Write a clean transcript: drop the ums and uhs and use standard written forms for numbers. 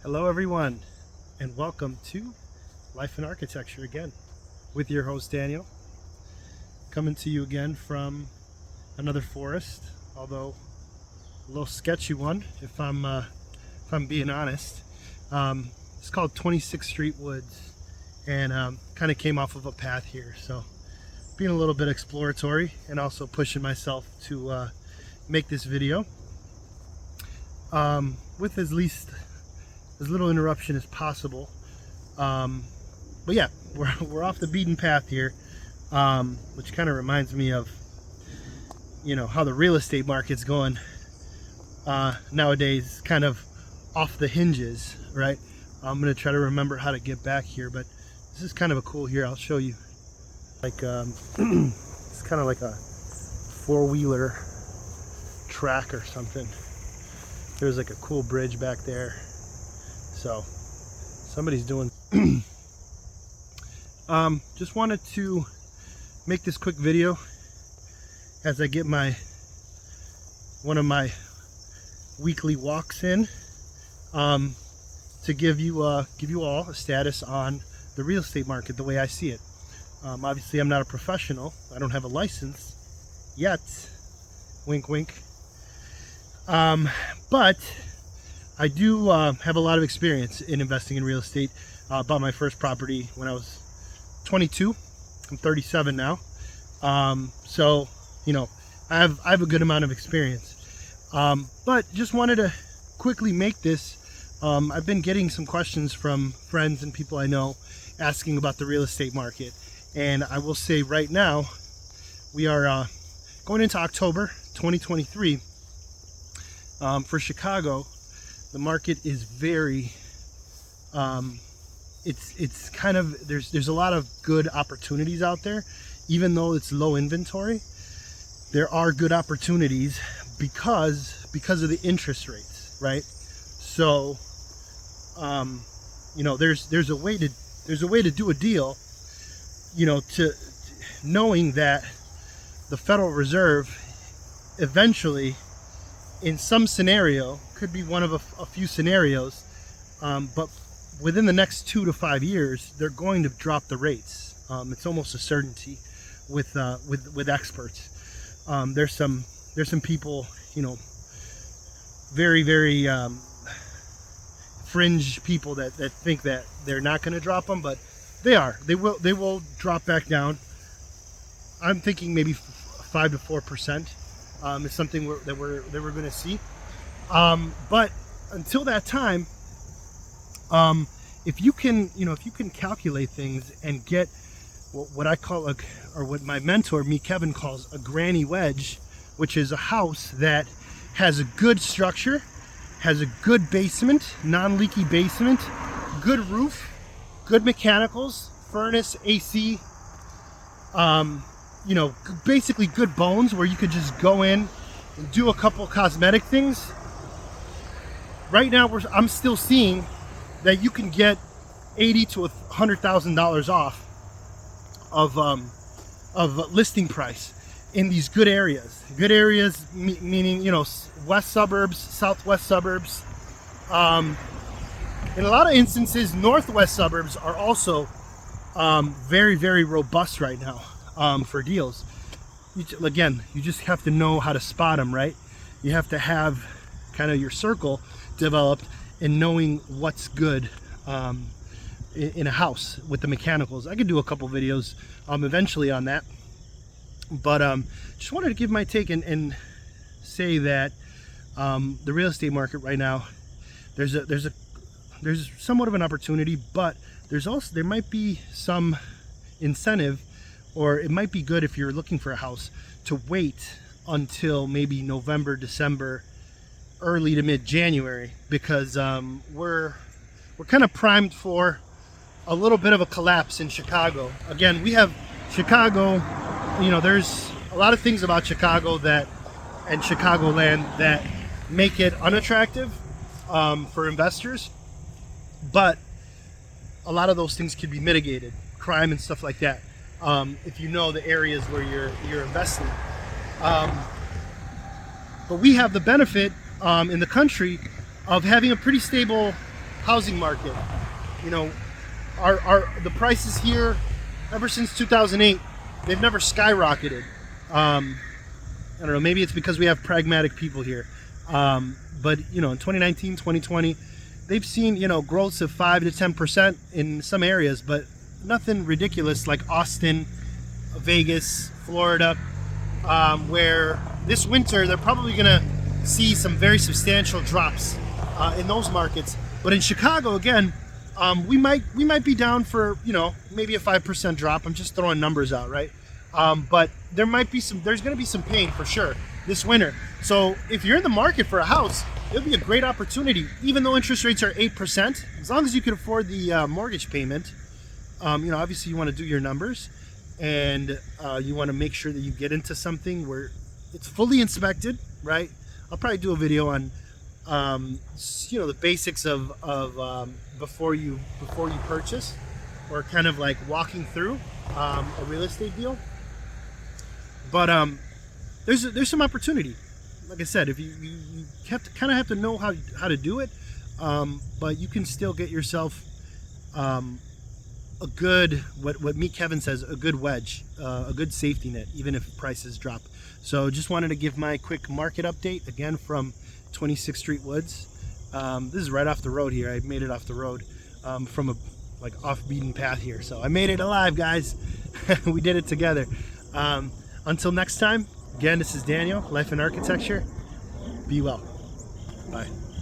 Hello everyone, and welcome to Life in Architecture again with your host Daniel, coming to you again from another forest, although a little sketchy one if I'm being honest. It's called 26th Street Woods, and kind of came off of a path here, so being a little bit exploratory and also pushing myself to make this video with as little interruption as possible. But yeah, we're off the beaten path here, which kind of reminds me of, you know, how the real estate market's going nowadays, kind of off the hinges, right? I'm gonna try to remember how to get back here, but this is kind of a cool here. I'll show you. Like it's kind of like a four-wheeler track or something. There's like a cool bridge back there. So somebody's doing just wanted to make this quick video as I get one of my weekly walks in, to give you all a status on the real estate market the way I see it. Obviously I'm not a professional, I don't have a license yet, wink wink, but I do have a lot of experience in investing in real estate. Bought my first property when I was 22. I'm 37 now. So, you know, I have a good amount of experience. But just wanted to quickly make this. I've been getting some questions from friends and people I know asking about the real estate market. And I will say right now, we are going into October 2023. For Chicago, the market is very, it's kind of, there's a lot of good opportunities out there. Even though it's low inventory, there are good opportunities because of the interest rates, right? So, you know, there's a way to do a deal, you know, to knowing that the Federal Reserve eventually, in some scenario, could be one of a few scenarios, but within the next 2 to 5 years, they're going to drop the rates. It's almost a certainty with experts. There's some people, you know, very fringe people that think that they're not going to drop them, but they will drop back down. I'm thinking maybe 5 to 4% is something that we're going to see. But until that time, if you can calculate things and get what I call or what my mentor Meetkevin calls a granny wedge, which is a house that has a good structure, has a good basement, non-leaky basement, good roof, good mechanicals, furnace, AC, you know, basically good bones where you could just go in and do a couple cosmetic things. Right now, I'm still seeing that you can get $80,000 to $100,000 off of listing price in these good areas. Good areas meaning, you know, west suburbs, southwest suburbs. In a lot of instances, northwest suburbs are also very robust right now for deals. Again, you just have to know how to spot them, right? You have to have kind of your circle developed and knowing what's good in a house with the mechanicals. I could do a couple videos eventually on that, but just wanted to give my take and say that the real estate market right now, there's somewhat of an opportunity, but there might be some incentive, or it might be good if you're looking for a house to wait until maybe November, December, early to mid-January, because we're kind of primed for a little bit of a collapse in Chicago. Again, we have Chicago, you know, there's a lot of things about Chicago and Chicagoland that make it unattractive for investors, but a lot of those things can be mitigated, crime and stuff like that, if you know the areas where you're investing. But we have the benefit in the country of having a pretty stable housing market. You know, the prices here, ever since 2008, they've never skyrocketed. I don't know, maybe it's because we have pragmatic people here. But you know, in 2019, 2020, they've seen, you know, growths of 5 to 10% in some areas, but nothing ridiculous like Austin, Vegas, Florida, where this winter they're probably gonna see some very substantial drops in those markets. But in Chicago, again, we might be down for, you know, maybe a 5% drop. I'm just throwing numbers out, right? But there's going to be some pain for sure this winter. So if you're in the market for a house, it'll be a great opportunity. Even though interest rates are 8%, as long as you can afford the mortgage payment, you know, obviously you want to do your numbers, and you want to make sure that you get into something where it's fully inspected, right? I'll probably do a video on you know, the basics of before you purchase, or kind of like walking through a real estate deal. But there's some opportunity. Like I said, if you kind of have to know how to do it, but you can still get yourself a good, what Meetkevin says, a good wedge, a good safety net, even if prices drop. So just wanted to give my quick market update again from 26th Street Woods. This is right off the road here. I made it off the road from a like off-beaten path here. So I made it alive, guys. We did it together. Until next time, again, this is Daniel, Life in Architecture. Be well. Bye.